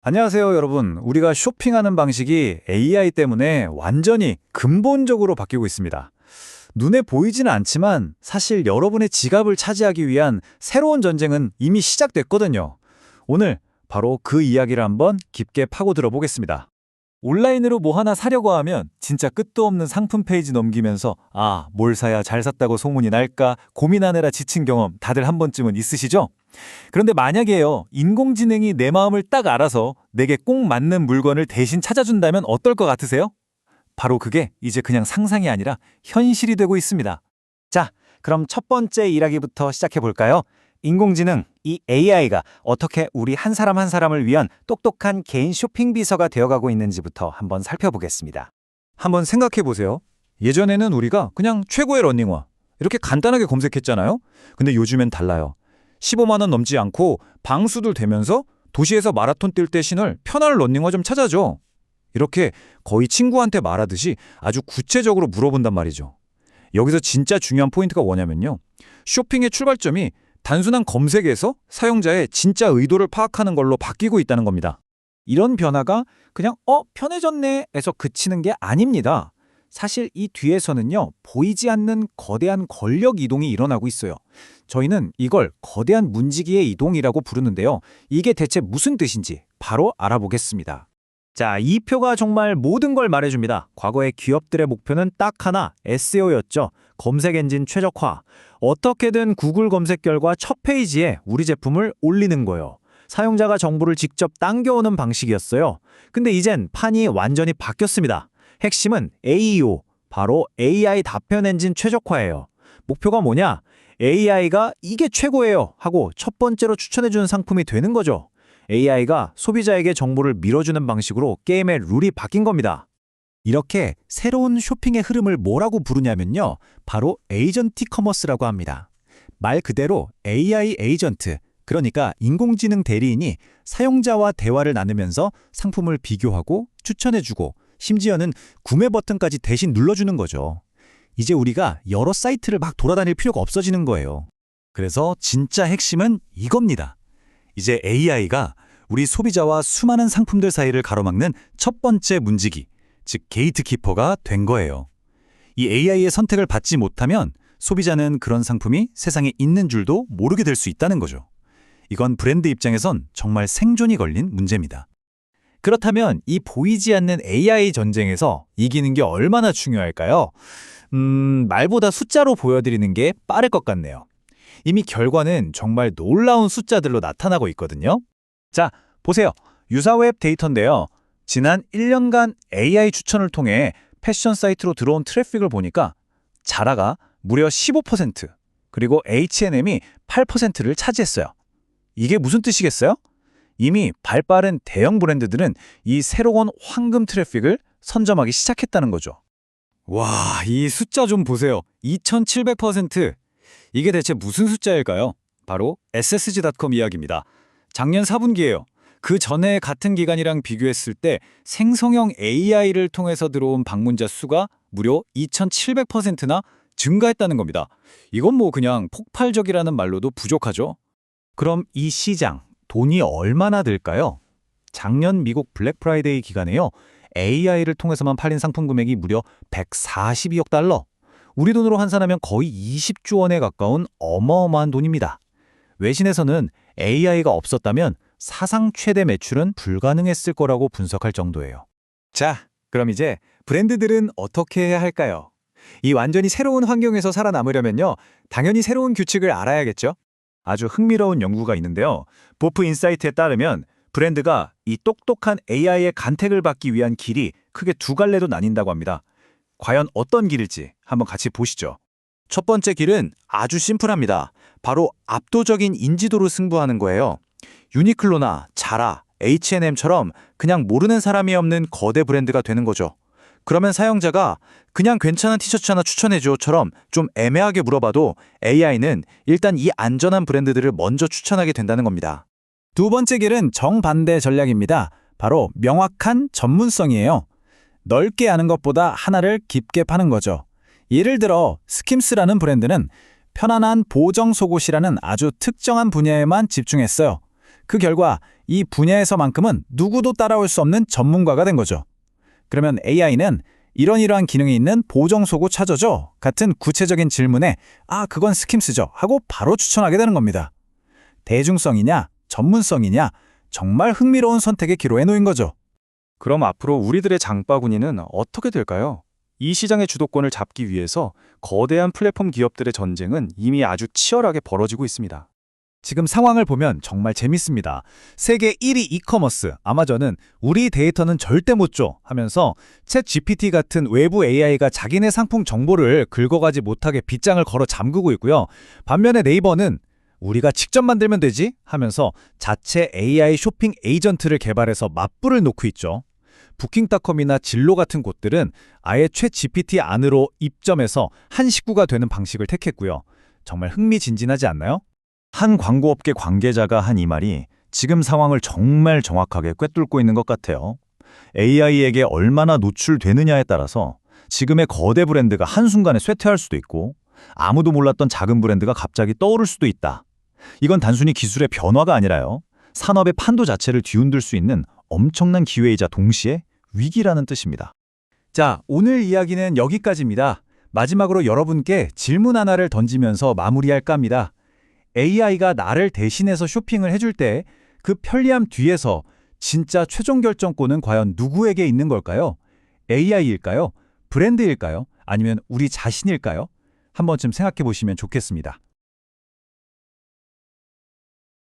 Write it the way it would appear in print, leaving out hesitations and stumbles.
안녕하세요, 여러분. 우리가 쇼핑하는 방식이 AI 때문에 완전히 근본적으로 바뀌고 있습니다. 눈에 보이지는 않지만 사실 여러분의 지갑을 차지하기 위한 새로운 전쟁은 이미 시작됐거든요. 오늘 바로 그 이야기를 한번 깊게 파고들어 보겠습니다. 온라인으로 뭐 하나 사려고 하면 진짜 끝도 없는 상품 페이지 넘기면서 뭘 사야 잘 샀다고 소문이 날까 고민하느라 지친 경험 다들 한 번쯤은 있으시죠? 그런데 만약에요, 인공지능이 내 마음을 딱 알아서 내게 꼭 맞는 물건을 대신 찾아준다면 어떨 것 같으세요? 바로 그게 이제 그냥 상상이 아니라 현실이 되고 있습니다. 자, 그럼 첫 번째 이야기부터 시작해 볼까요? 인공지능, 이 AI가 어떻게 우리 한 사람 한 사람을 위한 똑똑한 개인 쇼핑 비서가 되어가고 있는지부터 한번 살펴보겠습니다. 한번 생각해 보세요. 예전에는 우리가 그냥 최고의 러닝화 이렇게 간단하게 검색했잖아요. 근데 요즘엔 달라요. 15만 원 넘지 않고 방수들 되면서 도시에서 마라톤 뛸 때 신을 편한 러닝화 좀 찾아줘. 이렇게 거의 친구한테 말하듯이 아주 구체적으로 물어본단 말이죠. 여기서 진짜 중요한 포인트가 뭐냐면요. 쇼핑의 출발점이 단순한 검색에서 사용자의 진짜 의도를 파악하는 걸로 바뀌고 있다는 겁니다. 이런 변화가 그냥 편해졌네에서 그치는 게 아닙니다. 사실 이 뒤에서는요, 보이지 않는 거대한 권력 이동이 일어나고 있어요. 저희는 이걸 거대한 문지기의 이동이라고 부르는데요. 이게 대체 무슨 뜻인지 바로 알아보겠습니다. 자, 이 표가 정말 모든 걸 말해줍니다. 과거의 기업들의 목표는 딱 하나, SEO였죠. 검색 엔진 최적화. 어떻게든 구글 검색 결과 첫 페이지에 우리 제품을 올리는 거예요. 사용자가 정보를 직접 당겨오는 방식이었어요. 근데 이젠 판이 완전히 바뀌었습니다. 핵심은 AEO, 바로 AI 답변 엔진 최적화예요. 목표가 뭐냐? AI가 이게 최고예요 하고 첫 번째로 추천해주는 상품이 되는 거죠. AI가 소비자에게 정보를 밀어주는 방식으로 게임의 룰이 바뀐 겁니다. 이렇게 새로운 쇼핑의 흐름을 뭐라고 부르냐면요. 바로 에이전티 커머스라고 합니다. 말 그대로 AI 에이전트, 그러니까 인공지능 대리인이 사용자와 대화를 나누면서 상품을 비교하고 추천해주고 심지어는 구매 버튼까지 대신 눌러주는 거죠. 이제 우리가 여러 사이트를 막 돌아다닐 필요가 없어지는 거예요. 그래서 진짜 핵심은 이겁니다. 이제 AI가 우리 소비자와 수많은 상품들 사이를 가로막는 첫 번째 문지기, 즉 게이트키퍼가 된 거예요. 이 AI의 선택을 받지 못하면 소비자는 그런 상품이 세상에 있는 줄도 모르게 될 수 있다는 거죠. 이건 브랜드 입장에선 정말 생존이 걸린 문제입니다. 그렇다면 이 보이지 않는 AI 전쟁에서 이기는 게 얼마나 중요할까요? 말보다 숫자로 보여드리는 게 빠를 것 같네요. 이미 결과는 정말 놀라운 숫자들로 나타나고 있거든요. 자, 보세요. 유사웹 데이터인데요. 지난 1년간 AI 추천을 통해 패션 사이트로 들어온 트래픽을 보니까 자라가 무려 15%, 그리고 H&M이 8%를 차지했어요. 이게 무슨 뜻이겠어요? 이미 발빠른 대형 브랜드들은 이 새로운 황금 트래픽을 선점하기 시작했다는 거죠. 와, 이 숫자 좀 보세요. 2700%. 이게 대체 무슨 숫자일까요? 바로 SSG.com 이야기입니다. 작년 4분기예요. 그 전에 같은 기간이랑 비교했을 때 생성형 AI를 통해서 들어온 방문자 수가 무려 2700%나 증가했다는 겁니다. 이건 뭐 그냥 폭발적이라는 말로도 부족하죠. 그럼 이 시장, 돈이 얼마나 들까요? 작년 미국 블랙 프라이데이 기간에요. AI를 통해서만 팔린 상품 금액이 무려 142억 달러. 우리 돈으로 환산하면 거의 20조 원에 가까운 어마어마한 돈입니다. 외신에서는 AI가 없었다면 사상 최대 매출은 불가능했을 거라고 분석할 정도예요. 자, 그럼 이제 브랜드들은 어떻게 해야 할까요? 이 완전히 새로운 환경에서 살아남으려면요, 당연히 새로운 규칙을 알아야겠죠? 아주 흥미로운 연구가 있는데요. 보프 인사이트에 따르면 브랜드가 이 똑똑한 AI의 간택을 받기 위한 길이 크게 두 갈래로 나뉜다고 합니다. 과연 어떤 길일지 한번 같이 보시죠. 첫 번째 길은 아주 심플합니다. 바로 압도적인 인지도로 승부하는 거예요. 유니클로나 자라, H&M처럼 그냥 모르는 사람이 없는 거대 브랜드가 되는 거죠. 그러면 사용자가 그냥 괜찮은 티셔츠 하나 추천해줘처럼 좀 애매하게 물어봐도 AI는 일단 이 안전한 브랜드들을 먼저 추천하게 된다는 겁니다. 두 번째 길은 정반대 전략입니다. 바로 명확한 전문성이에요. 넓게 아는 것보다 하나를 깊게 파는 거죠. 예를 들어 스킴스라는 브랜드는 편안한 보정 속옷이라는 아주 특정한 분야에만 집중했어요. 그 결과 이 분야에서만큼은 누구도 따라올 수 없는 전문가가 된 거죠. 그러면 AI는 이러한 기능이 있는 보정소고 찾아줘 같은 구체적인 질문에 그건 스킴스죠 하고 바로 추천하게 되는 겁니다. 대중성이냐, 전문성이냐, 정말 흥미로운 선택의 기로에 놓인 거죠. 그럼 앞으로 우리들의 장바구니는 어떻게 될까요? 이 시장의 주도권을 잡기 위해서 거대한 플랫폼 기업들의 전쟁은 이미 아주 치열하게 벌어지고 있습니다. 지금 상황을 보면 정말 재밌습니다. 세계 1위 이커머스, 아마존은 우리 데이터는 절대 못 줘 하면서 챗 GPT 같은 외부 AI가 자기네 상품 정보를 긁어가지 못하게 빗장을 걸어 잠그고 있고요. 반면에 네이버는 우리가 직접 만들면 되지 하면서 자체 AI 쇼핑 에이전트를 개발해서 맞불을 놓고 있죠. 부킹닷컴이나 진로 같은 곳들은 아예 챗 GPT 안으로 입점해서 한 식구가 되는 방식을 택했고요. 정말 흥미진진하지 않나요? 한 광고업계 관계자가 한 이 말이 지금 상황을 정말 정확하게 꿰뚫고 있는 것 같아요. AI에게 얼마나 노출되느냐에 따라서 지금의 거대 브랜드가 한순간에 쇠퇴할 수도 있고 아무도 몰랐던 작은 브랜드가 갑자기 떠오를 수도 있다. 이건 단순히 기술의 변화가 아니라요. 산업의 판도 자체를 뒤흔들 수 있는 엄청난 기회이자 동시에 위기라는 뜻입니다. 자, 오늘 이야기는 여기까지입니다. 마지막으로 여러분께 질문 하나를 던지면서 마무리할까 합니다. AI가 나를 대신해서 쇼핑을 해줄 때 그 편리함 뒤에서 진짜 최종 결정권은 과연 누구에게 있는 걸까요? AI일까요? 브랜드일까요? 아니면 우리 자신일까요? 한 번쯤 생각해 보시면 좋겠습니다.